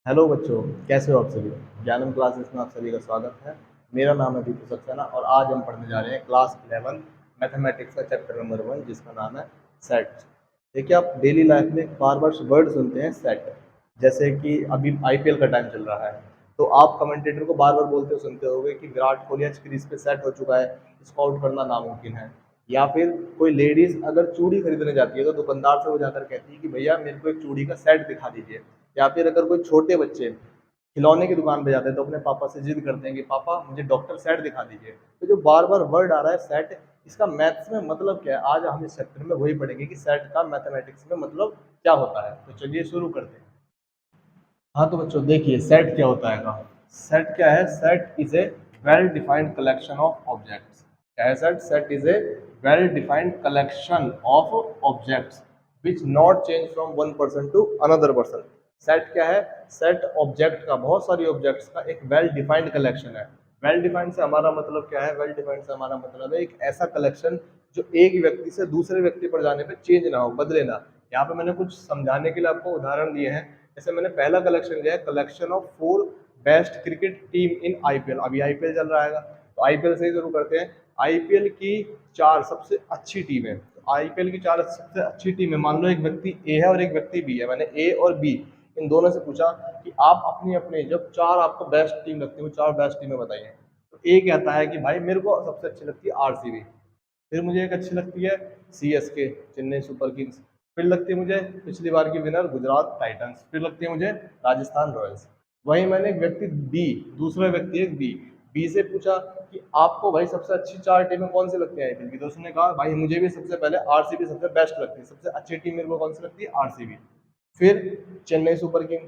Hello बच्चों, कैसे हो आप सभी। ज्ञानम क्लासेस में आप सभी का स्वागत है। मेरा नाम है दीपू सक्सेना और आज हम पढ़ने जा रहे हैं क्लास 11 मैथमेटिक्स का चैप्टर नंबर 1 जिसका नाम है सेट। देखिए, आप डेली लाइफ में बार बार वर्ड सुनते हैं सेट। जैसे कि अभी आईपीएल का टाइम चल रहा है, तो आप कमेंटेटर को बार बार बोलते सुनते होंगे कि विराट कोहली आज क्रीज पे सेट हो चुका है, इसको आउट करना नामुमकिन है। या फिर कोई लेडीज अगर चूड़ी खरीदने जाती है तो दुकानदार से वो जाकर कहती है कि भैया मेरे को एक चूड़ी का सेट दिखा दीजिए। या फिर अगर कोई छोटे बच्चे खिलौने की दुकान पे जाते हैं तो अपने पापा से जिद करते हैं कि पापा मुझे डॉक्टर सेट दिखा दीजिए। तो जो बार बार वर्ड आ रहा है सेट, इसका मैथ्स में मतलब क्या है, आज हम इस चैप्टर में वही पढ़ेंगे कि सेट का मैथमेटिक्स में मतलब क्या होता है। तो चलिए शुरू करते हैं। हाँ तो बच्चों देखिए, सेट क्या होता है। सेट क्या है? Set is a well defined collection of objects. क्या है set? Set is a well defined collection of objects which not change from one person to another person. Set क्या है? सेट ऑब्जेक्ट का, बहुत सारी ऑब्जेक्ट्स का एक वेल डिफाइंड कलेक्शन है। वेल डिफाइंड से हमारा मतलब क्या है? वेल डिफाइंड से हमारा मतलब है एक ऐसा कलेक्शन जो एक व्यक्ति से दूसरे व्यक्ति पर जाने पे चेंज ना हो, बदले ना। यहाँ पे मैंने कुछ समझाने के लिए आपको उदाहरण दिए हैं। जैसे मैंने पहला कलेक्शन लिया है, collection of 4 best cricket team in IPL. अभी आईपीएल चल रहा है तो आईपीएल से ही शुरू करते हैं। आईपीएल की 4 सबसे अच्छी टीम है। तो आईपीएल की 4 सबसे अच्छी टीम है, मान लो एक व्यक्ति ए है और एक व्यक्ति बी है। मैंने ए और बी इन दोनों से पूछा कि आप अपनी अपनी जब 4 आपको बेस्ट टीम लगती है वो 4 बेस्ट टीमें बताइए। तो ए कहता है कि भाई मेरे को सबसे अच्छी लगती है आरसीबी। फिर मुझे एक अच्छी लगती है सीएसके, चेन्नई सुपर किंग्स। फिर लगती है मुझे पिछली बार की विनर गुजरात टाइटंस। फिर लगती है मुझे राजस्थान रॉयल्स। वहीं मैंने एक व्यक्ति बी, दूसरा व्यक्ति एक बी, बी से पूछा कि आपको भाई सबसे अच्छी 4 टीमें कौन सी लगती है आईपीएल की। तो उसने कहा भाई मुझे भी सबसे पहले आरसीबी सबसे बेस्ट लगती है, सबसे अच्छी टीम मेरे को कौन सी लगती है? आरसीबी। फिर चेन्नई सुपर किंग,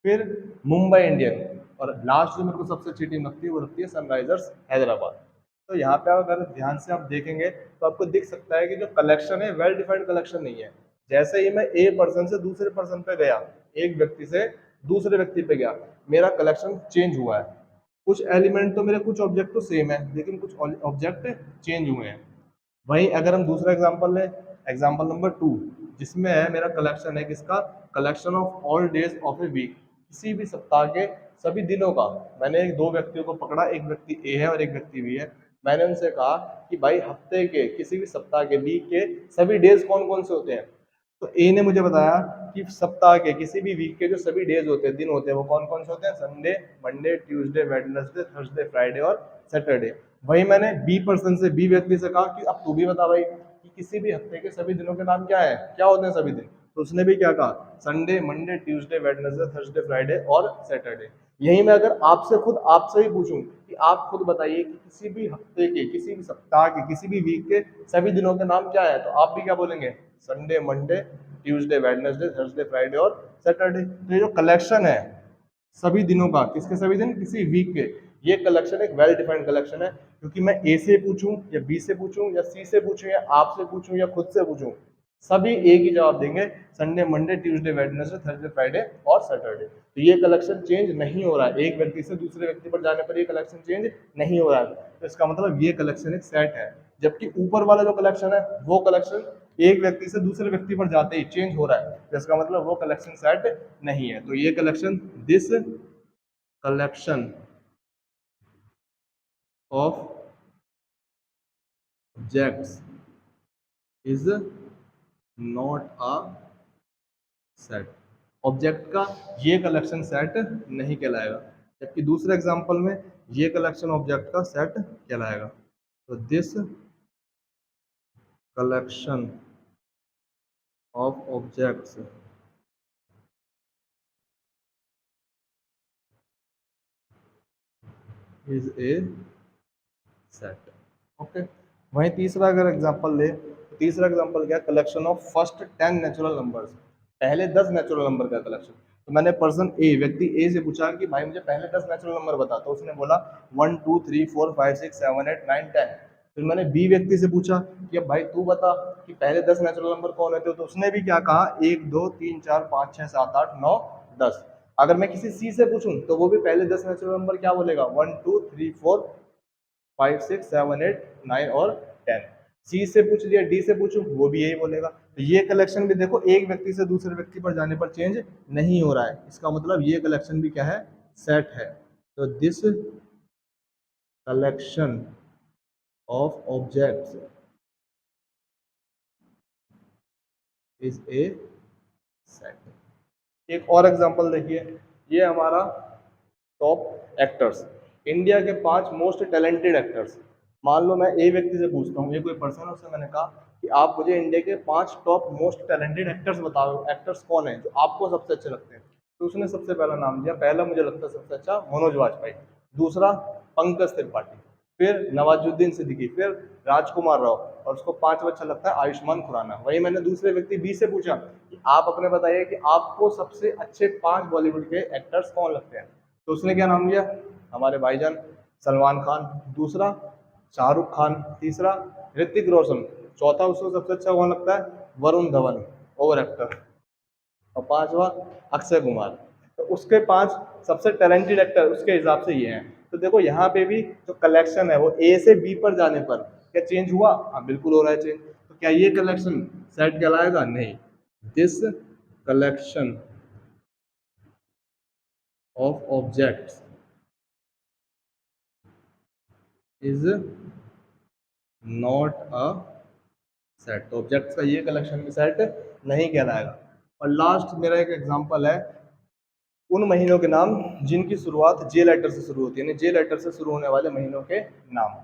फिर मुंबई इंडियन, और लास्ट जो मेरे को सबसे अच्छी टीम लगती है वो लगती है सनराइजर्स हैदराबाद। तो यहाँ पे अगर ध्यान से आप देखेंगे तो आपको दिख सकता है कि जो कलेक्शन है वेल डिफाइंड कलेक्शन नहीं है। जैसे ही मैं ए पर्सन से दूसरे पर्सन पे गया, एक व्यक्ति से दूसरे व्यक्ति पे गया, मेरा कलेक्शन चेंज हुआ है। कुछ एलिमेंट तो मेरे, कुछ ऑब्जेक्ट तो सेम है लेकिन कुछ ऑब्जेक्ट चेंज हुए हैं। वहीं अगर हम दूसरा एग्जांपल लें, एग्जांपल नंबर 2, जिसमें है मेरा कलेक्शन है किसका? Collection of all days of a week. किसी भी सप्ताह के सभी दिनों का। मैंने दो व्यक्तियों को पकड़ा, एक व्यक्ति ए है और एक व्यक्ति बी है। मैंने उनसे कहा कि भाई हफ्ते के, किसी भी सप्ताह के, वीक के सभी डेज कौन कौन से होते हैं। तो ए ने मुझे बताया कि सप्ताह के, किसी भी वीक के जो सभी डेज होते हैं, दिन होते हैं, वो कौन कौन से होते हैं? Sunday, Monday, Tuesday, Wednesday, Thursday, Friday और सैटरडे। वहीं मैंने बी पर्सन से, बी व्यक्ति से कहा कि अब तू भी बता भाई कि किसी भी हफ्ते के सभी दिनों के नाम क्या है, क्या होते हैं सभी दिन। तो उसने भी क्या कहा? Sunday, Monday, Tuesday, Wednesday, Thursday, Friday और सैटरडे। यही मैं अगर आपसे खुद आपसे ही पूछूं कि आप खुद बताइए कि किसी भी हफ्ते के, किसी भी सप्ताह के, किसी भी वीक के सभी दिनों के नाम क्या है, तो आप भी क्या बोलेंगे? Sunday, Monday, Tuesday, Wednesday, Thursday, Friday और सैटरडे। तो ये जो कलेक्शन है सभी दिनों का, किसके सभी दिन? किसी वीक के, ये कलेक्शन एक वेल डिफाइंड कलेक्शन है। क्योंकि मैं ए से पूछूं या बी से पूछूं या सी से पूछूं या आपसे पूछूं या खुद से पूछूं, सभी एक ही जवाब देंगे, Sunday, Monday, Tuesday, Wednesday, Thursday, Friday और सैटरडे। तो ये कलेक्शन चेंज नहीं हो रहा है, एक व्यक्ति से दूसरे व्यक्ति पर जाने पर ये कलेक्शन चेंज नहीं हो रहा है। तो इसका मतलब ये कलेक्शन एक सेट है। जबकि ऊपर वाला जो कलेक्शन है वो कलेक्शन एक व्यक्ति से दूसरे व्यक्ति पर जाते ही चेंज हो रहा है, तो इसका मतलब वो कलेक्शन सेट नहीं है। तो ये collection, this collection of objects is not a set. Object का ये कलेक्शन सेट नहीं कहलाएगा। जबकि दूसरे एग्जांपल में ये कलेक्शन ऑब्जेक्ट का सेट कहलाएगा। तो this collection of objects is a set. Okay. वहीं तीसरा अगर एग्जांपल ले तो तीसरा एग्जांपल क्या? Collection of first 10 natural numbers. पहले 10 नेचुरल नंबर का कलेक्शन। तो मैंने पर्सन ए, व्यक्ति ए से पूछा कि भाई मुझे पहले 10 नेचुरल नंबर बता। तो उसने बोला 1 2 3 4 5 6 7 8 9 10। फिर मैंने बी व्यक्ति से पूछा कि अब भाई तू बता कि पहले 10 नेचुरल नंबर कौन है। तो उसने भी क्या कहा? 1 2 3 4 5 6 7 8 9 10। अगर मैं किसी सी से पूछूं तो वो भी पहले 10 नेचुरल नंबर क्या बोलेगा? 1 2 3 4 5 6 7 8 9 और 10। सी से पूछ लिया, डी से पूछूं वो भी यही बोलेगा। तो ये कलेक्शन भी देखो एक व्यक्ति से दूसरे व्यक्ति पर जाने पर चेंज नहीं हो रहा है, इसका मतलब ये कलेक्शन भी क्या है, सेट है। तो this collection of objects is a set. एक और एग्जांपल देखिए, ये हमारा टॉप एक्टर्स, इंडिया के 5 मोस्ट टैलेंटेड एक्टर्स। मान लो मैं ए व्यक्ति से पूछता हूँ, ये कोई पर्सन है, उससे मैंने कहा कि आप मुझे इंडिया के 5 टॉप मोस्ट टैलेंटेड एक्टर्स बताओ, एक्टर्स कौन है जो आपको सबसे अच्छे लगते हैं। तो उसने सबसे पहला नाम दिया, पहला मुझे लगता है सबसे अच्छा मनोज वाजपेयी, दूसरा पंकज त्रिपाठी, फिर नवाजुद्दीन सिद्दीकी, फिर राजकुमार राव, और उसको 5वां अच्छा लगता है आयुष्मान खुराना। वही मैंने दूसरे व्यक्ति बी से पूछा कि आप अपने बताइए कि आपको सबसे अच्छे 5 बॉलीवुड के एक्टर्स कौन लगते हैं। तो उसने क्या नाम दिया, हमारे भाईजान सलमान खान, दूसरा शाहरुख खान, तीसरा ऋतिक रोशन, चौथा उसको सबसे अच्छा कौन लगता है, वरुण धवन ओवर एक्टर, और 5वां अक्षय कुमार। तो उसके 5 सबसे टैलेंटेड एक्टर उसके हिसाब से ये हैं। तो देखो यहाँ पे भी जो कलेक्शन है वो ए से बी पर जाने पर क्या चेंज हुआ, हाँ बिल्कुल हो रहा है चेंज। तो क्या ये कलेक्शन सेट कहलाएगा, नहीं। This collection of objects is not a set. तो ऑब्जेक्ट्स का ये कलेक्शन भी सेट नहीं कहलाएगा। और लास्ट मेरा एक एग्जांपल है, उन महीनों के नाम जिनकी शुरुआत जे लेटर से शुरू होती है, यानी जे लेटर से शुरू होने वाले महीनों के नाम।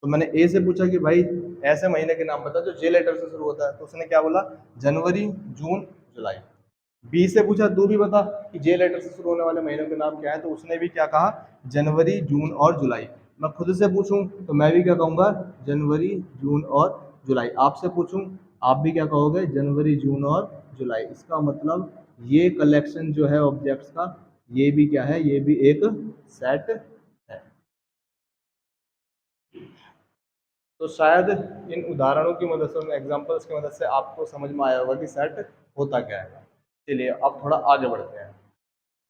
तो मैंने ए से पूछा कि भाई ऐसे महीने के नाम बता जो जे लेटर से शुरू होता है, तो उसने क्या बोला, जनवरी, जून, जुलाई। बी से पूछा तू भी बता कि जे लेटर से शुरू होने वाले महीनों के नाम क्या है, तो उसने भी क्या कहा, जनवरी, जून और जुलाई। मैं खुद से पूछूं तो मैं भी क्या कहूँगा, जनवरी, जून और जुलाई। आपसे पूछूं आप भी क्या कहोगे, जनवरी, जून और जुलाई। इसका मतलब ये कलेक्शन जो है ऑब्जेक्ट्स का, ये भी क्या है, ये भी एक सेट है। तो शायद इन उदाहरणों की मदद से, एग्जांपल्स की मदद से आपको समझ में आया होगा कि सेट होता क्या है। चलिए अब थोड़ा आगे बढ़ते हैं।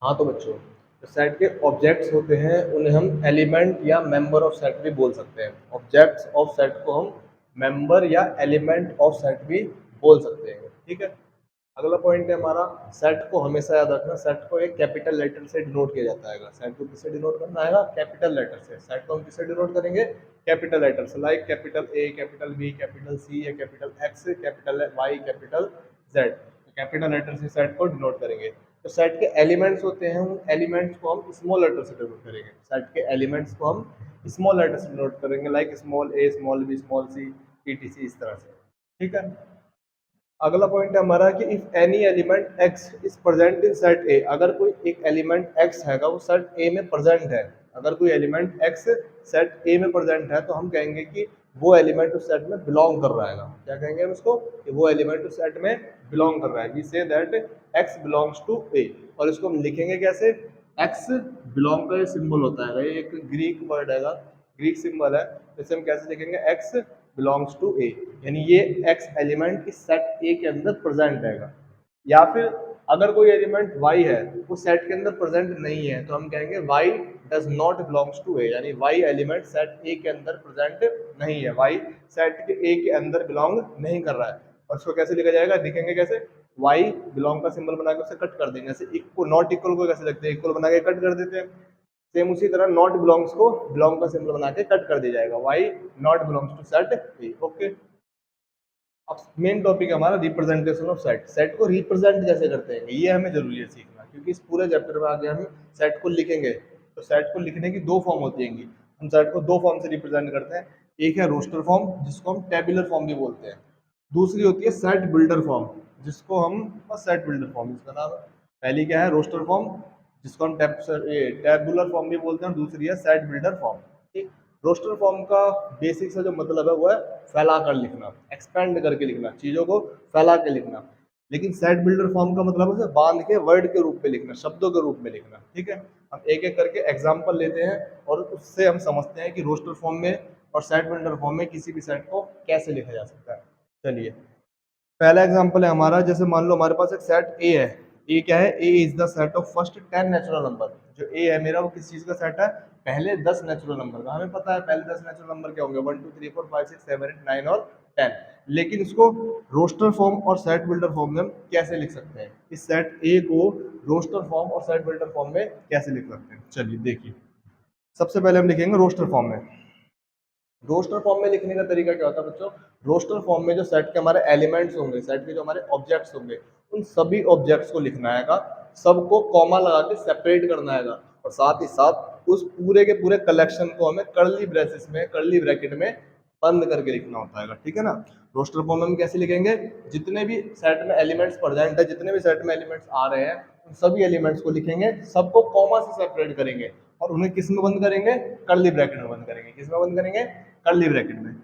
हाँ तो बच्चों, तो सेट के ऑब्जेक्ट्स होते हैं, उन्हें हम एलिमेंट या मेंबर ऑफ सेट भी बोल सकते हैं। ऑब्जेक्ट्स ऑफ सेट को हम मेंबर या एलिमेंट ऑफ सेट भी बोल सकते हैं, ठीक है। अगला पॉइंट है हमारा, सेट को हमेशा याद रखना, सेट को एक कैपिटल लेटर से डिनोट किया जाता है। सेट को किससे डिनोट करना है, कैपिटल लेटर से। सेट को हम किससे डिनोट करेंगे, कैपिटल लेटर से, like capital A, capital B, capital C, या capital X, capital Y, capital Z. Capital letter से सेट को डिनोट करेंगे। तो सेट के एलिमेंट्स होते हैं, उन एलिमेंट्स को हम स्मॉल लेटर से डिनोट करेंगे। सेट के एलिमेंट्स को हम स्मॉल लेटर से डिनोट करेंगे, लाइक स्मॉल ए, small B, small C, etc, इस तरह से, ठीक है। अगला पॉइंट है हमारा कि if any element x is present in set ए, अगर कोई एक एलिमेंट एक्स हैगा वो सेट ए में प्रेजेंट है, अगर कोई एलिमेंट एक्स सेट ए में प्रेजेंट है, तो हम कहेंगे कि वो एलिमेंट उस सेट में बिलोंग कर रहा है। क्या कहेंगे हम इसको, कि वो एलिमेंट उस सेट में बिलोंग कर रहा है। We say that X belongs to A. और इसको हम लिखेंगे कैसे, एक्स बिलोंग का ये सिंबल होता है, ये एक ग्रीक वर्ड है, ग्रीक सिंबल है। इसे हम कैसे लिखेंगे, एक्स बिलोंग्स टू ए, यानी ये एक्स एलिमेंट इस सेट ए के अंदर प्रेजेंट रहेगा। या फिर अगर कोई एलिमेंट y है वो सेट के अंदर प्रेजेंट नहीं है, तो हम कहेंगे y does not belongs to A, यानी y एलिमेंट सेट ए के अंदर प्रेजेंट नहीं है, y सेट के ए के अंदर बिलोंग नहीं कर रहा है। और उसको कैसे लिखा जाएगा, लिखेंगे कैसे, y बिलोंग का सिंबल बना के उसे कट कर देंगे। जैसे इक्वल, नॉट इक्वल को कैसे लिखते हैं, इक्वल बना के कट कर देते हैं, सेम उसी तरह नॉट बिलोंग्स को बिलोंग का सिंबल बना के कट कर दिया जाएगा, y not belongs to set A. Okay, अब मेन टॉपिक है हमारा रिप्रेजेंटेशन ऑफ सेट। सेट को रिप्रेजेंट कैसे करते हैं ये हमें जरूरी है सीखना, क्योंकि इस पूरे चैप्टर में आगे हम सेट को लिखेंगे। तो सेट को लिखने की 2 फॉर्म होती हैं, हम सेट को 2 फॉर्म से रिप्रेजेंट करते हैं। एक है रोस्टर फॉर्म, जिसको हम टेबुलर फॉर्म भी बोलते हैं। दूसरी होती है सेट बिल्डर फॉर्म, जिसको हम बस सेट बिल्डर फॉर्म इसका नाम है। पहली क्या है, रोस्टर फॉर्म, जिसको हम टेबुलर फॉर्म भी बोलते हैं। दूसरी है सेट बिल्डर फॉर्म, ठीक। रोस्टर फॉर्म का बेसिक सा जो मतलब है वो है फैला कर लिखना, एक्सपेंड करके लिखना, चीज़ों को फैला के लिखना। लेकिन सेट बिल्डर फॉर्म का मतलब है बांध के वर्ड के रूप में लिखना, शब्दों के रूप में लिखना, ठीक है। हम एक एक करके एग्जाम्पल लेते हैं और उससे हम समझते हैं कि रोस्टर फॉर्म में और सेट बिल्डर फॉर्म में किसी भी सेट को कैसे लिखा जा सकता है। चलिए पहला एग्जांपल है हमारा, जैसे मान लो हमारे पास एक सेट ए है। ए क्या है, A is the set of first 10 natural number. जो ए है मेरा वो किस चीज का सेट है, पहले 10 नेचुरल नंबर का। हमें पता है पहले 10 नेचुरल नंबर क्या होंगे, 1 2 3 4 5 6 7 8 9 और 10। लेकिन इसको रोस्टर फॉर्म और सेट बिल्डर फॉर्म में हम कैसे लिख सकते हैं, इस सेट ए को रोस्टर फॉर्म और सेट बिल्डर फॉर्म में कैसे लिख सकते हैं, चलिए देखिए। सबसे पहले हम लिखेंगे रोस्टर फॉर्म में। रोस्टर फॉर्म में लिखने का तरीका क्या होता है बच्चों, रोस्टर फॉर्म में जो सेट के हमारे एलिमेंट्स होंगे, सेट के जो हमारे ऑब्जेक्ट्स होंगे, उन सभी ऑब्जेक्ट्स को लिखना आएगा, सबको कॉमा लगा के सेपरेट करना आएगा, और साथ ही साथ उस पूरे के पूरे कलेक्शन को हमें कर्ली ब्रेसेस में, कर्ली ब्रैकेट में बंद करके लिखना होता है, ठीक है ना। रोस्टर फॉर्म में हम कैसे लिखेंगे, जितने भी सेट में एलिमेंट्स प्रेजेंट है, जितने भी सेट में एलिमेंट्स आ रहे हैं, उन सभी एलिमेंट्स को लिखेंगे, सबको कॉमा से सेपरेट करेंगे, और उन्हें किस में बंद करेंगे, कर्ली ब्रैकेट में बंद करेंगे। किस में बंद करेंगे, कर्ली ब्रैकेट में।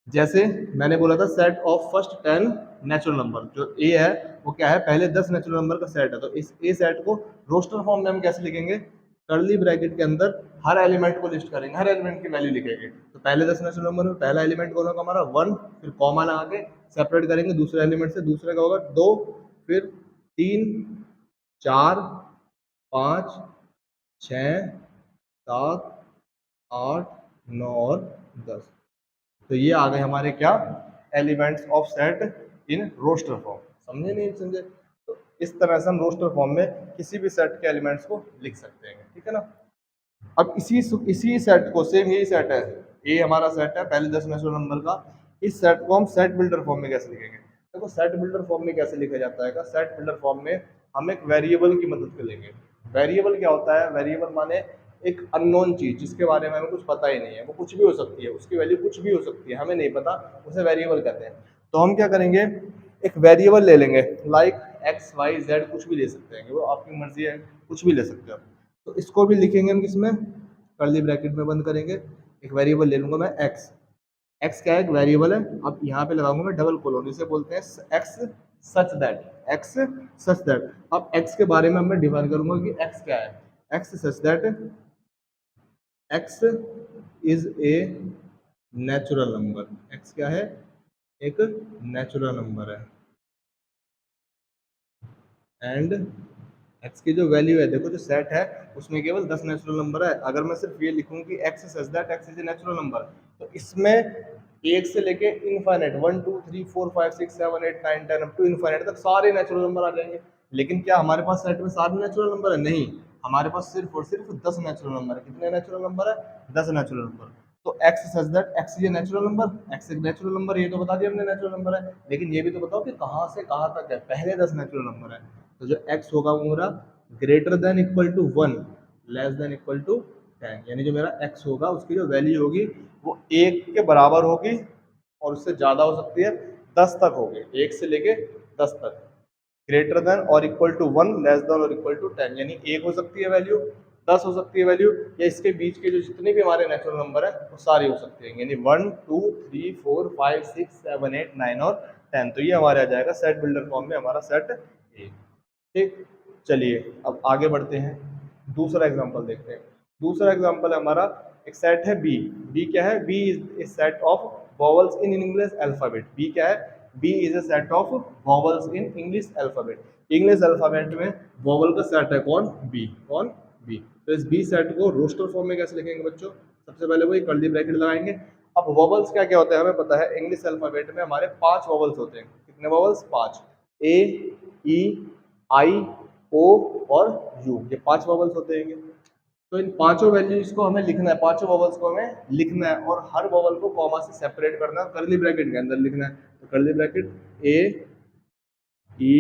जैसे मैंने बोला था set of first 10 natural number, जो ए है वो क्या है, पहले 10 नेचुरल नंबर का सेट है, तो इस ए सेट को रोस्टर फॉर्म में हम कैसे लिखेंगे, कर्ली ब्रैकेट के अंदर हर एलिमेंट को लिस्ट करेंगे, हर एलिमेंट की वैल्यू लिखेंगे। तो पहले 10 नेचुरल नंबर में पहला एलिमेंट कौन होगा हमारा 1, फिर कॉमा लगा के सेपरेट करेंगे दूसरे एलिमेंट से, दूसरे का होगा 2, फिर 3, 4, 5, 6, 7, 8, 9 और 10। तो ये आ गए हमारे क्या, elements of set in roster form. समझे नहीं समझे, तो इस तरह से हम रोस्टर फॉर्म में किसी भी सेट के एलिमेंट्स को लिख सकते हैं, ठीक है ना। अब इसी सेट को, सेम यही सेट है, ये हमारा सेट है पहले 10 नेचुरल नंबर का, इस सेट को हम सेट बिल्डर फॉर्म में कैसे लिखेंगे। देखो सेट बिल्डर फॉर्म में कैसे लिखा जाता है, सेट बिल्डर फॉर्म में हम एक वेरिएबल की मदद से लेंगे। वेरिएबल क्या होता है, वेरिएबल माने एक अननोन चीज, जिसके बारे में हमें कुछ पता ही नहीं है, वो कुछ भी हो सकती है, उसकी वैल्यू कुछ भी हो सकती है, हमें नहीं पता, उसे वेरिएबल कहते हैं। तो हम क्या करेंगे, एक वेरिएबल ले लेंगे, लाइक एक्स वाई जेड, कुछ भी ले सकते हैं, वो आपकी मर्जी है, कुछ भी ले सकते हो। तो इसको भी लिखेंगे हम किसमें, कर्ली ब्रैकेट में बंद करेंगे। एक वेरिएबल ले लूंगा मैं एक्स, एक्स क्या है, एक वेरिएबल है। अब यहाँ पे लगाऊंगा मैं डबल कोलोन, इसे बोलते हैं x such that, x such that. अब एक्स के बारे में मैं डिफाइन करूंगा कि एक्स क्या है, x such that x is a natural number. X क्या है, एक नेचुरल नंबर है, एंड एक्स की जो वैल्यू है, देखो जो सेट है उसमें केवल 10 नेचुरल नंबर है। अगर मैं सिर्फ ये लिखूं कि x such that x is a natural number, तो इसमें एक से लेके इनफाइनाइट 1 2 3 4 5 6 7 8 9 10 अप टू इनफाइनाइट तक सारे नेचुरल नंबर आ जाएंगे। लेकिन क्या हमारे पास सेट में सारे नेचुरल नंबर है, नहीं, हमारे पास सिर्फ और सिर्फ 10 नेचुरल नंबर है। कितने नेचुरल नंबर है, 10 नेचुरल नंबर। तो x such that x is a natural number, x एक नेचुरल नंबर, ये तो बता दिया हमने नेचुरल नंबर है, लेकिन ये भी तो बताओ कि कहाँ से कहाँ तक है, पहले 10 नेचुरल नंबर है। तो जो x होगा वो मेरा greater than equal to 1 less than equal to 10, यानी जो मेरा x होगा उसकी जो वैल्यू होगी वो 1 के बराबर होगी, और उससे ज़्यादा हो सकती है, 10 तक होगी, 1 से लेके 10 तक। ग्रेटर देन और इक्वल टू 1 लेस देन और इक्वल टू 10, यानी 1 हो सकती है वैल्यू, 10 हो सकती है वैल्यू, या इसके बीच के जो जितने भी हमारे नेचुरल नंबर है वो सारे हो सकते हैं, यानी 1 2 3 4 5 6 7 8 9 और 10। तो ये हमारे आ जाएगा सेट बिल्डर फॉर्म में हमारा सेट ए, ठीक। चलिए अब आगे बढ़ते हैं, दूसरा एग्जांपल देखते हैं। दूसरा एग्जांपल हमारा एक सेट है बी। बी क्या है, B is a set of vowels in English alphabet. B क्या है, B is a set of vowels in English alphabet. English alphabet में वॉवल का सेट है कौन, बी, कौन, बी। तो इस बी सेट को रोस्टर फॉर्म में कैसे लिखेंगे बच्चों, सबसे पहले वही कर्ली ब्रैकेट लगाएंगे। अब वॉवल्स क्या क्या होते हैं हमें पता है, इंग्लिश अल्फाबेट में हमारे 5 वॉवल्स होते हैं। कितने वॉवल्स, 5, ए, ई, आई, ओ और यू, ये 5 वॉवल्स होते हैं। तो इन पांचों वैल्यूज को हमें लिखना है, पांचों वॉवल्स को हमें लिखना है, और हर वॉवल को कॉमा से सेपरेट करना है, कर्ली ब्रैकेट के अंदर लिखना है। तो कर्ली ब्रैकेट ए, ई,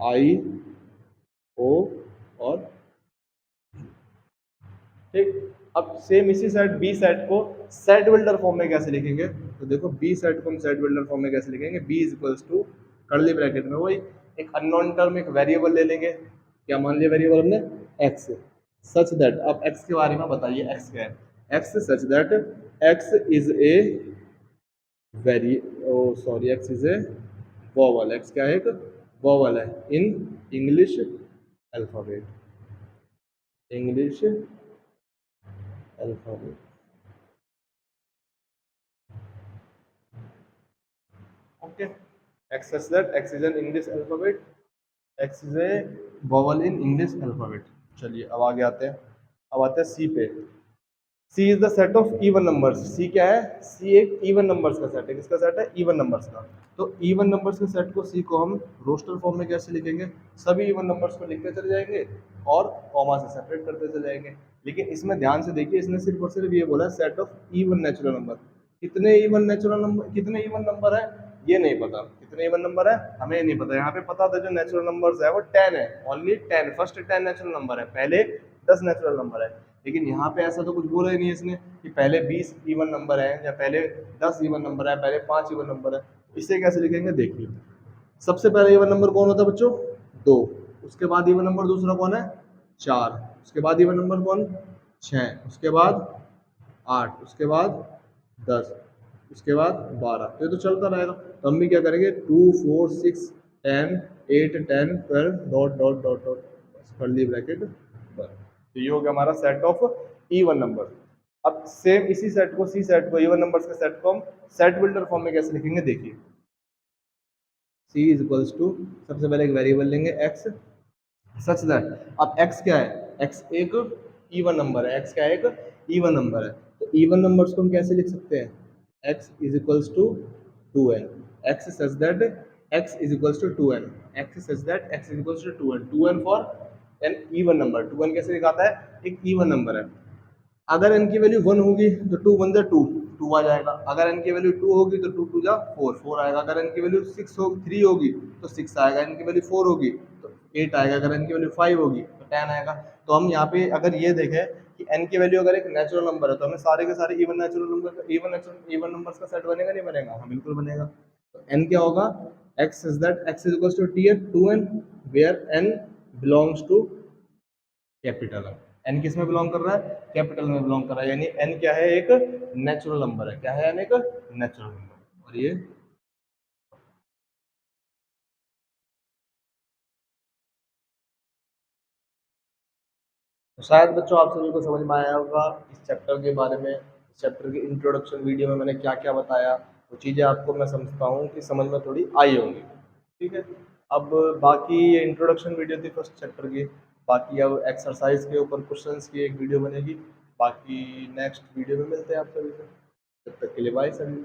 आई, ओ और, ठीक। अब सेम इसी सेट बी सेट को सेट बिल्डर फॉर्म में कैसे लिखेंगे, तो देखो बी सेट को हम सेट बिल्डर फॉर्म में कैसे लिखेंगे, B is equals to curly bracket में वही एक अननोन टर्म, एक वेरिएबल ले लेंगे। क्या मान लिया वेरिएबल हमने, एक्स, सच दैट, अब एक्स के बारे में बताइए, एक्स क्या है, x such that x is a very, oh sorry, x is a vowel, x क्या है, एक वॉवल है in English alphabet, English alphabet, okay. X such that x is an English alphabet, x is a vowel in English alphabet. चलिए अब आगे आते हैं, अब आते हैं सी पे। C is the set of even numbers. C क्या है? सी एक इवन नंबर्स का सेट है। किसका सेट है? इवन नंबर्स का। तो इवन नंबर्स के सेट को सी को हम रोस्टर फॉर्म में कैसे लिखेंगे? सभी इवन नंबर्स को लिखते चले जाएंगे और कॉमा से सेपरेट करते चले जाएंगे। लेकिन इसमें ध्यान से देखिए, इसने सिर्फ और सिर्फ ये बोला set of even natural number. कितने इवन नेचुरल नंबर, कितने इवन नंबर है ये नहीं पता। कितने इवन नंबर है हमें नहीं पता। यहाँ पे पता था जो नेचुरल नंबर्स है वो 10 है, ओनली 10, फर्स्ट 10 नेचुरल नंबर है, पहले 10 नेचुरल नंबर है। लेकिन यहाँ पे ऐसा तो कुछ बोला ही नहीं है इसने कि पहले 20 इवन नंबर है या पहले 10 इवन नंबर है, पहले 5 इवन नंबर है। इसे कैसे लिखेंगे देखिए। सबसे पहले इवन नंबर कौन होता है बच्चों? 2। उसके बाद इवन नंबर दूसरा कौन है? 4। उसके बाद इवन नंबर कौन? 6। उसके बाद 8। उसके बाद 10। उसके बाद 12। तो ये तो चलता रहेगा। तो हम भी क्या करेंगे 2 4 6 10 8 10 12 dot dot dot dot curly bracket बंद। तो ये हो गया हमारा सेट ऑफ इवन नंबर। अब सेम इसी सेट को, सी सेट को, इवन नंबर्स के सेट को हम सेट बिल्डर फॉर्म में कैसे लिखेंगे देखिए। सी इज इक्वल्स टू, सबसे पहले एक वेरिएबल लेंगे x सच दैट, अब x क्या है? x एक इवन नंबर है। x क्या है? एक इवन नंबर है। तो इवन नंबर्स को हम कैसे लिख सकते हैं? x is equals to 2n। x such that x is equals to 2n। x such that x is equals to 2n। 2n for n even number. 2n कैसे दिखाता है? एक इवन नंबर है। अगर n की वैल्यू 1 होगी तो 2 1 जा 2, 2 आ जाएगा। अगर n की वैल्यू 2 होगी तो 2 2 जा 4, 4 आएगा। अगर n की वैल्यू 6 हो 3 होगी तो 6 आएगा। n की वैल्यू 4 होगी तो 8 आएगा। अगर n की वैल्यू 5 होगी तो 10 आएगा। तो हम यहाँ पे अगर ये देखें कि n की वैल्यू अगर एक नेचुरल नंबर है तो हमें सारे के सारे even natural number, even numbers का सेट बनेगा नहीं बनेगा? हाँ बिल्कुल बनेगा। तो n क्या होगा? x is that x is equals to 2n where n belongs to capital. N किस में बिलोंग कर रहा है? कैपिटल में बिलोंग कर रहा है। यानी एन क्या है? एक नेचुरल नंबर है। क्या है? एन एक नेचुरल नंबर। और ये तो शायद बच्चों आप सभी को समझ में आया होगा इस चैप्टर के बारे में। इस चैप्टर के इंट्रोडक्शन वीडियो में मैंने क्या क्या बताया, वो चीज़ें आपको मैं समझता हूँ कि समझ में थोड़ी आई होंगी। ठीक है। अब बाकी ये इंट्रोडक्शन वीडियो थी फर्स्ट चैप्टर की। बाकी अब एक्सरसाइज के ऊपर क्वेश्चंस की एक वीडियो बनेगी। बाकी नेक्स्ट वीडियो में मिलते हैं आप सभी से। तब तक के लिए बाय सभी।